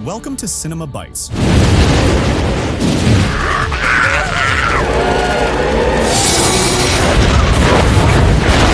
Welcome to Cinema Bites.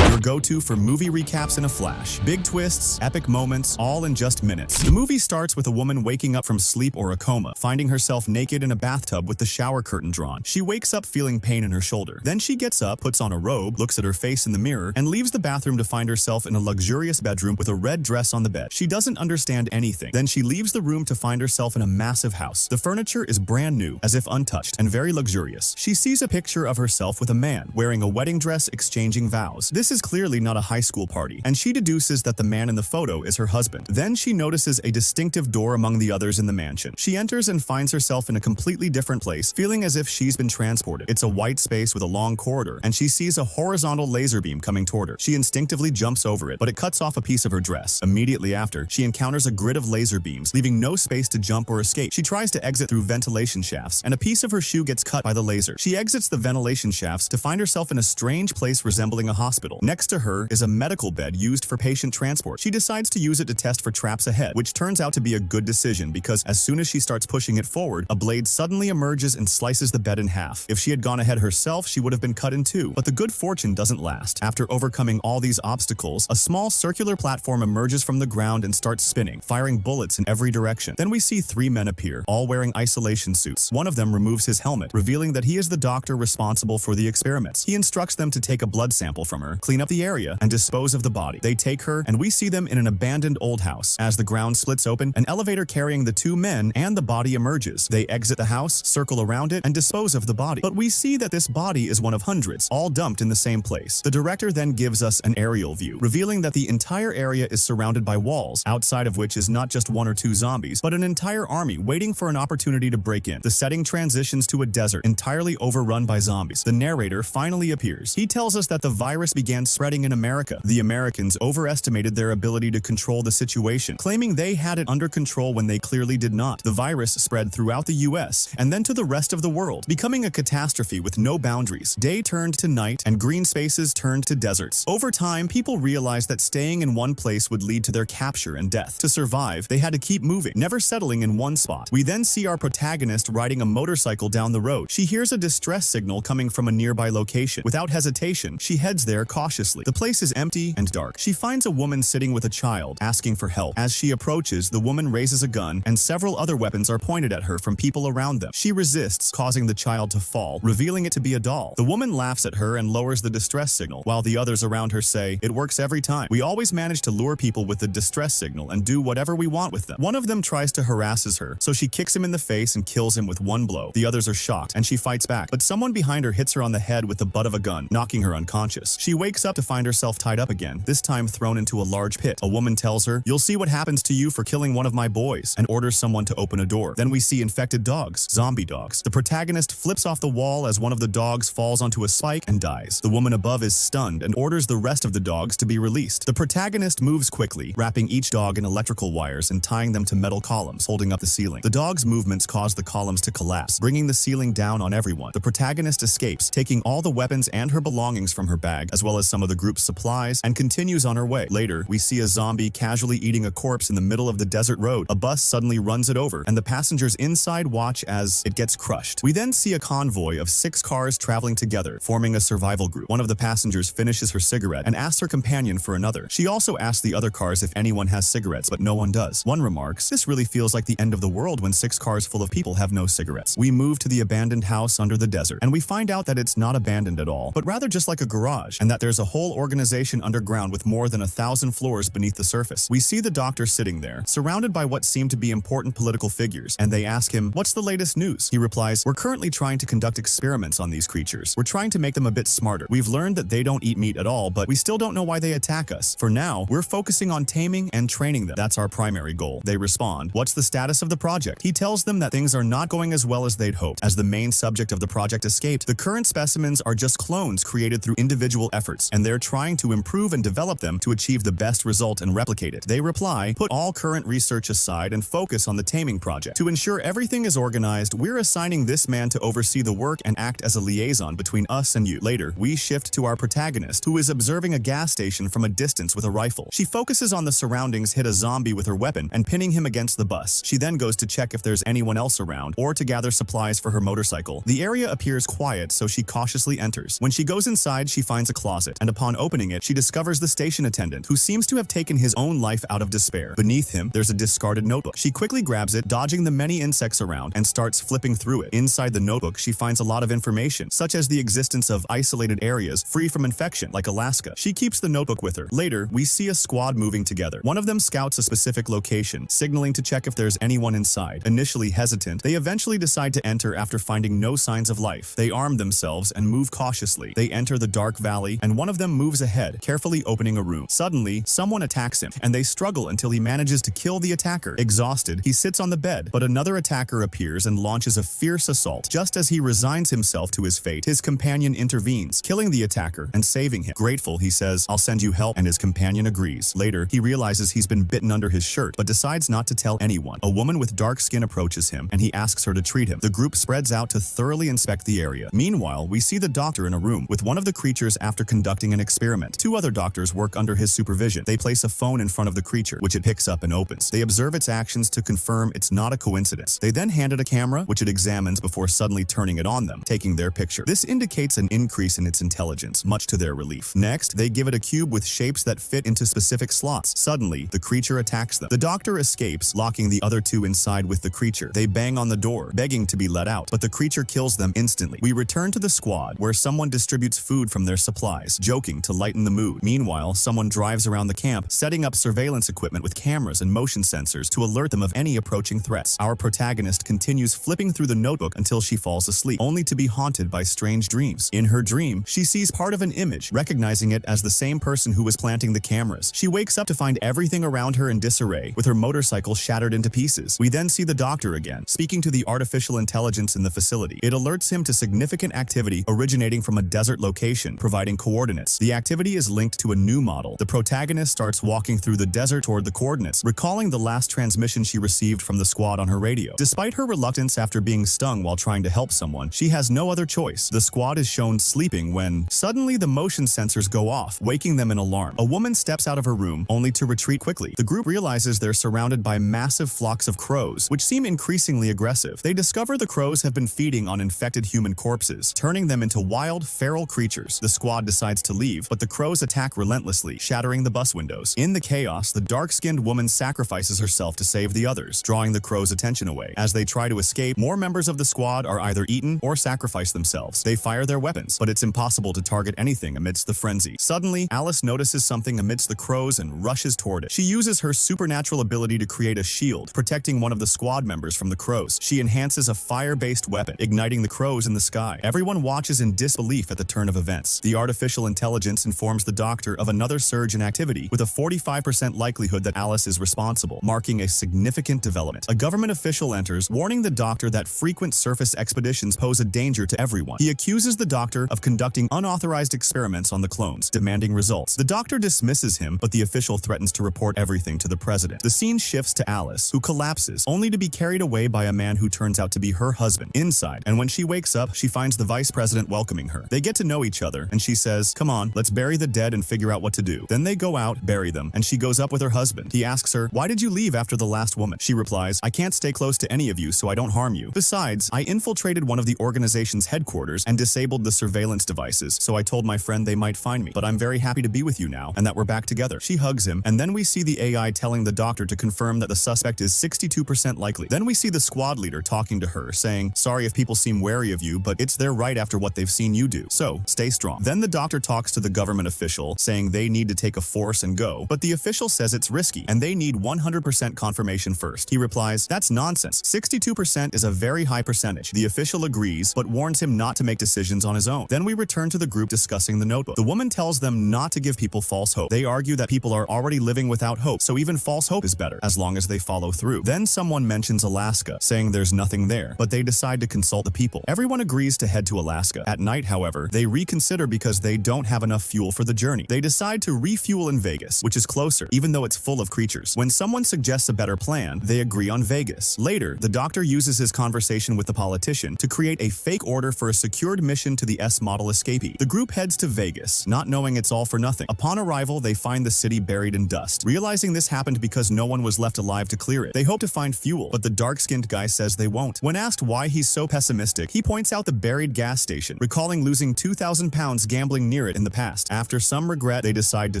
Your go-to for movie recaps in a flash. Big twists, epic moments, all in just minutes. The movie starts with a woman waking up from sleep or a coma, finding herself naked in a bathtub with the shower curtain drawn. She wakes up feeling pain in her shoulder. Then she gets up, puts on a robe, looks at her face in the mirror, and leaves the bathroom to find herself in a luxurious bedroom with a red dress on the bed. She doesn't understand anything. Then she leaves the room to find herself in a massive house. The furniture is brand new, as if untouched, and very luxurious. She sees a picture of herself with a man, wearing a wedding dress, exchanging vows. This is clearly not a high school party, and she deduces that the man in the photo is her husband. Then she notices a distinctive door among the others in the mansion. She enters and finds herself in a completely different place, feeling as if she's been transported. It's a white space with a long corridor, and she sees a horizontal laser beam coming toward her. She instinctively jumps over it, but it cuts off a piece of her dress. Immediately after, she encounters a grid of laser beams, leaving no space to jump or escape. She tries to exit through ventilation shafts, and a piece of her shoe gets cut by the laser. She exits the ventilation shafts to find herself in a strange place resembling a hospital. Next to her is a medical bed used for patient transport. She decides to use it to test for traps ahead, which turns out to be a good decision because as soon as she starts pushing it forward, a blade suddenly emerges and slices the bed in half. If she had gone ahead herself, she would have been cut in two, but the good fortune doesn't last. After overcoming all these obstacles, a small circular platform emerges from the ground and starts spinning, firing bullets in every direction. Then we see three men appear, all wearing isolation suits. One of them removes his helmet, revealing that he is the doctor responsible for the experiments. He instructs them to take a blood sample from her, clean up the area, and dispose of the body. They take her, and we see them in an abandoned old house. As the ground splits open, an elevator carrying the two men and the body emerges. They exit the house, circle around it, and dispose of the body. But we see that this body is one of hundreds, all dumped in the same place. The director then gives us an aerial view, revealing that the entire area is surrounded by walls, outside of which is not just one or two zombies, but an entire army waiting for an opportunity to break in. The setting transitions to a desert, entirely overrun by zombies. The narrator finally appears. He tells us that the virus began spreading in America. The Americans overestimated their ability to control the situation, claiming they had it under control when they clearly did not. The virus spread throughout the US and then to the rest of the world, becoming a catastrophe with no boundaries. Day turned to night and green spaces turned to deserts. Over time, people realized that staying in one place would lead to their capture and death. To survive, they had to keep moving, never settling in one spot. We then see our protagonist riding a motorcycle down the road. She hears a distress signal coming from a nearby location. Without hesitation, she heads there cautiously. The place is empty and dark. She finds a woman sitting with a child, asking for help. As she approaches, the woman raises a gun, and several other weapons are pointed at her from people around them. She resists, causing the child to fall, revealing it to be a doll. The woman laughs at her and lowers the distress signal, while the others around her say, "It works every time. We always manage to lure people with the distress signal and do whatever we want with them." One of them tries to harasses her, so she kicks him in the face and kills him with one blow. The others are shocked, and she fights back, but someone behind her hits her on the head with the butt of a gun, knocking her unconscious. She wakes up to find herself tied up again, this time thrown into a large pit. A woman tells her, "You'll see what happens to you for killing one of my boys," and orders someone to open a door. Then we see infected dogs, zombie dogs. The protagonist flips off the wall as one of the dogs falls onto a spike and dies. The woman above is stunned and orders the rest of the dogs to be released. The protagonist moves quickly, wrapping each dog in electrical wires and tying them to metal columns holding up the ceiling. The dog's movements cause the columns to collapse, bringing the ceiling down on everyone. The protagonist escapes, taking all the weapons and her belongings from her bag, as well as some of the group's supplies, and continues on her way. Later, we see a zombie casually eating a corpse in the middle of the desert road. A bus suddenly runs it over, and the passengers inside watch as it gets crushed. We then see a convoy of 6 cars traveling together, forming a survival group. One of the passengers finishes her cigarette and asks her companion for another. She also asks the other cars if anyone has cigarettes, but no one does. One remarks, "This really feels like the end of the world when 6 cars full of people have no cigarettes." We move to the abandoned house under the desert, and we find out that it's not abandoned at all, but rather just like a garage, and that there's a whole organization underground with more than 1,000 floors beneath the surface. We see the doctor sitting there, surrounded by what seem to be important political figures, and they ask him, "What's the latest news?" He replies, "We're currently trying to conduct experiments on these creatures. We're trying to make them a bit smarter. We've learned that they don't eat meat at all, but we still don't know why they attack us. For now, we're focusing on taming and training them. That's our primary goal." They respond, "What's the status of the project?" He tells them that things are not going as well as they'd hoped. As the main subject of the project escaped, the current specimens are just clones created through individual efforts, and and they're trying to improve and develop them to achieve the best result and replicate it. They reply, put all current research aside and focus on the taming project. To ensure everything is organized, we're assigning this man to oversee the work and act as a liaison between us and you. Later, we shift to our protagonist, who is observing a gas station from a distance with a rifle. She focuses on the surroundings, hit a zombie with her weapon, and pinning him against the bus. She then goes to check if there's anyone else around or to gather supplies for her motorcycle. The area appears quiet, so she cautiously enters. When she goes inside, she finds a closet, and upon opening it, she discovers the station attendant, who seems to have taken his own life out of despair. Beneath him, there's a discarded notebook. She quickly grabs it, dodging the many insects around, and starts flipping through it. Inside the notebook, she finds a lot of information, such as the existence of isolated areas free from infection, like Alaska. She keeps the notebook with her. Later, we see a squad moving together. One of them scouts a specific location, signaling to check if there's anyone inside. Initially hesitant, they eventually decide to enter after finding no signs of life. They arm themselves and move cautiously. They enter the dark valley, and one of them moves ahead, carefully opening a room. Suddenly, someone attacks him, and they struggle until he manages to kill the attacker. Exhausted, he sits on the bed, but another attacker appears and launches a fierce assault. Just as he resigns himself to his fate, his companion intervenes, killing the attacker and saving him. Grateful, he says, "I'll send you help," and his companion agrees. Later, he realizes he's been bitten under his shirt, but decides not to tell anyone. A woman with dark skin approaches him, and he asks her to treat him. The group spreads out to thoroughly inspect the area. Meanwhile, we see the doctor in a room with one of the creatures after conducting an experiment. Two other doctors work under his supervision. They place a phone in front of the creature, which it picks up and opens. They observe its actions to confirm it's not a coincidence. They then hand it a camera, which it examines before suddenly turning it on them, taking their picture. This indicates an increase in its intelligence, much to their relief. Next, they give it a cube with shapes that fit into specific slots. Suddenly, the creature attacks them. The doctor escapes, locking the other two inside with the creature. They bang on the door, begging to be let out, but the creature kills them instantly. We return to the squad, where someone distributes food from their supplies, joking to lighten the mood. Meanwhile, someone drives around the camp, setting up surveillance equipment with cameras and motion sensors to alert them of any approaching threats. Our protagonist continues flipping through the notebook until she falls asleep, only to be haunted by strange dreams. In her dream, she sees part of an image, recognizing it as the same person who was planting the cameras. She wakes up to find everything around her in disarray, with her motorcycle shattered into pieces. We then see the doctor again, speaking to the artificial intelligence in the facility. It alerts him to significant activity originating from a desert location, providing coordinates. The activity is linked to a new model. The protagonist starts walking through the desert toward the coordinates, recalling the last transmission she received from the squad on her radio. Despite her reluctance after being stung while trying to help someone, she has no other choice. The squad is shown sleeping when suddenly the motion sensors go off, waking them in alarm. A woman steps out of her room, only to retreat quickly. The group realizes they're surrounded by massive flocks of crows, which seem increasingly aggressive. They discover the crows have been feeding on infected human corpses, turning them into wild, feral creatures. The squad decides to leave, but the crows attack relentlessly, shattering the bus windows. In the chaos, the dark-skinned woman sacrifices herself to save the others, drawing the crows' attention away. As they try to escape, more members of the squad are either eaten or sacrifice themselves. They fire their weapons, but it's impossible to target anything amidst the frenzy. Suddenly, Alice notices something amidst the crows and rushes toward it. She uses her supernatural ability to create a shield, protecting one of the squad members from the crows. She enhances a fire-based weapon, igniting the crows in the sky. Everyone watches in disbelief at the turn of events. The artificial intelligence informs the doctor of another surge in activity, with a 45% likelihood that Alice is responsible, marking a significant development. A government official enters, warning the doctor that frequent surface expeditions pose a danger to everyone. He accuses the doctor of conducting unauthorized experiments on the clones, demanding results. The doctor dismisses him, but the official threatens to report everything to the president. The scene shifts to Alice, who collapses, only to be carried away by a man who turns out to be her husband. Inside, and when she wakes up, she finds the vice president welcoming her. They get to know each other, and she says, "Come on, let's bury the dead and figure out what to do." Then they go out, bury them, and she goes up with her husband. He asks her, "Why did you leave after the last woman?" She replies, "I can't stay close to any of you so I don't harm you. Besides, I infiltrated one of the organization's headquarters and disabled the surveillance devices, so I told my friend they might find me. But I'm very happy to be with you now, and that we're back together." She hugs him, and then we see the AI telling the doctor to confirm that the suspect is 62% likely. Then we see the squad leader talking to her, saying, "Sorry if people seem wary of you, but it's their right after what they've seen you do. So, stay strong." Then the doctor talks to the government official, saying they need to take a force and go, but the official says it's risky, and they need 100% confirmation first. He replies, "That's nonsense. 62% is a very high percentage." The official agrees, but warns him not to make decisions on his own. Then we return to the group discussing the notebook. The woman tells them not to give people false hope. They argue that people are already living without hope, so even false hope is better, as long as they follow through. Then someone mentions Alaska, saying there's nothing there, but they decide to consult the people. Everyone agrees to head to Alaska. At night, however, they reconsider because they don't have enough fuel for the journey. They decide to refuel in Vegas, which is closer, even though it's full of creatures. When someone suggests a better plan, they agree on Vegas. Later, the doctor uses his conversation with the politician to create a fake order for a secured mission to the S-model escapee. The group heads to Vegas, not knowing it's all for nothing. Upon arrival, they find the city buried in dust. Realizing this happened because no one was left alive to clear it, they hope to find fuel, but the dark-skinned guy says they won't. When asked why he's so pessimistic, he points out the buried gas station, recalling losing 2,000 pounds gambling near it in the past. After some regret, they decide to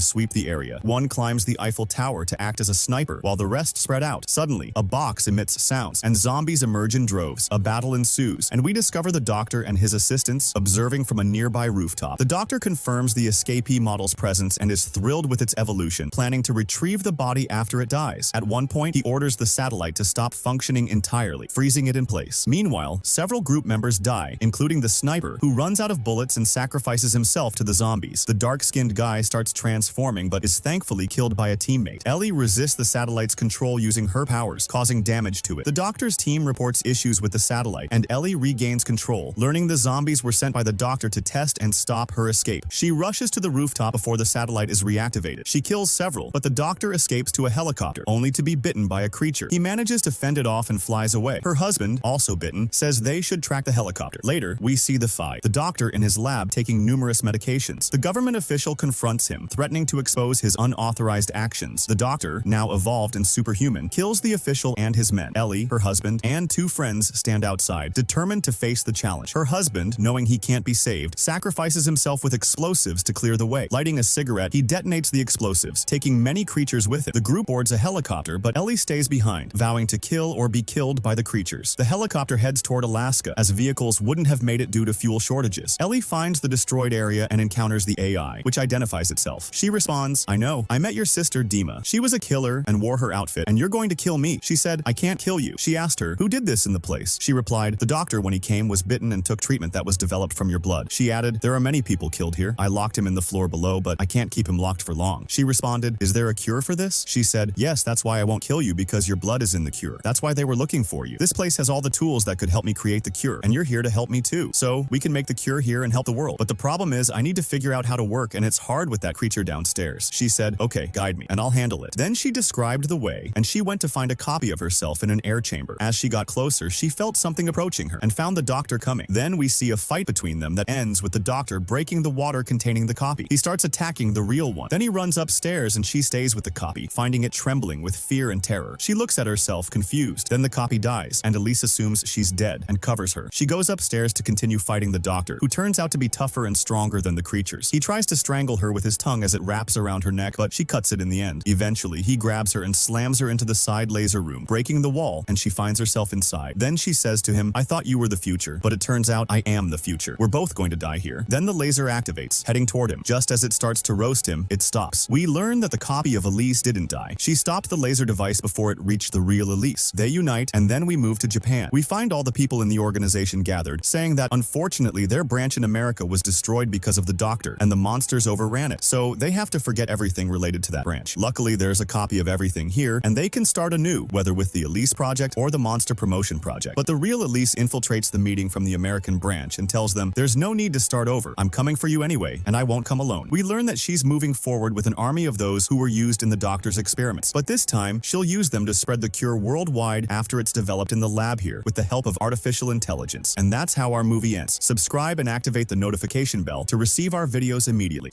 sweep the area. One climbs the Eiffel Tower to act as a sniper, while the rest spread out. Suddenly, a box emits sounds, and zombies emerge in droves. A battle ensues, and we discover the doctor and his assistants observing from a nearby rooftop. The doctor confirms the escapee model's presence and is thrilled with its evolution, planning to retrieve the body after it dies. At one point, he orders the satellite to stop functioning entirely, freezing it in place. Meanwhile, several group members die, including the sniper, who runs out of bullets and sacrifices himself to the zombies. The dark-skinned guy starts transforming but is thankfully killed by a teammate. Ellie resists the satellite's control using her powers, causing damage to it. The doctor's team reports issues with the satellite, and Ellie regains control, learning the zombies were sent by the doctor to test and stop her escape. She rushes to the rooftop before the satellite is reactivated. She kills several, but the doctor escapes to a helicopter, only to be bitten by a creature. He manages to fend it off and flies away. Her husband, also bitten, says they should track the helicopter. Later, we see the fight. The doctor in his lab taking numerous medications. The government official confronts him, threatening to expose his unauthorized actions. The doctor, now evolved and superhuman, kills the official and his men. Ellie, her husband, and two friends stand outside, determined to face the challenge. Her husband, knowing he can't be saved, sacrifices himself with explosives to clear the way. Lighting a cigarette, he detonates the explosives, taking many creatures with him. The group boards a helicopter, but Ellie stays behind, vowing to kill or be killed by the creatures. The helicopter heads toward Alaska, as vehicles wouldn't have made it due to fuel shortages. Ellie finds the destroyed area and encounters the AI, which identifies itself. She responds, "I know. I met your sister, Dima. She was a killer and wore her outfit, and you're going to kill me." She said, "I can't kill you." She asked her, "Who did this in the place?" She replied, "The doctor, when he came, was bitten and took treatment that was developed from your blood." She added, "There are many people killed here. I locked him in the floor below, but I can't keep him locked for long." She responded, "Is there a cure for this?" She said, "Yes, that's why I won't kill you, because your blood is in the cure. That's why they were looking for you. This place has all the tools that could help me create the cure, and you're here to help me too. So we can make the cure here and help the world. But the problem is I need to figure out how to work, and it's hard with that creature downstairs." She said, "Okay, guide me, and I'll handle it." Then she described the way, and she went to find a copy of herself in an air chamber. As she got closer, she felt something approaching her, and found the doctor coming. Then we see a fight between them that ends with the doctor breaking the water containing the copy. He starts attacking the real one. Then he runs upstairs, and she stays with the copy, finding it trembling with fear and terror. She looks at herself, confused. Then the copy dies, and Elise assumes she's dead and covers her. She goes upstairs to continue fighting the doctor, who turns out to be tougher and stronger than the creatures. He tries to strangle her with his tongue as it wraps around her neck, but she cuts it in the end. Eventually, he grabs her and slams her into the side laser room, breaking the wall, and she finds herself inside. Then she says to him, "I thought you were the future, but it turns out I am the future. We're both going to die here." Then the laser activates, heading toward him. Just as it starts to roast him, it stops. We learn that the copy of Elise didn't die. She stopped the laser device before it reached the real Elise. They unite, and then we move to Japan. We find all the people in the organization gathered, saying that unfortunately their branch in America was destroyed because of the doctor, and the monsters overran it. So they have to forget everything related to that branch. Luckily, there's a copy of everything here, and they can start anew, whether with the Elise Project or the Monster Promotion Project. But the real Elise infiltrates the meeting from the American branch and tells them, "There's no need to start over. I'm coming for you anyway, and I won't come alone." We learn that she's moving forward with an army of those who were used in the doctor's experiments. But this time, she'll use them to spread the cure worldwide after it's developed in the lab here, with the help of artificial intelligence. And that's how our movie ends. Subscribe and activate the notification bell to receive our videos immediately.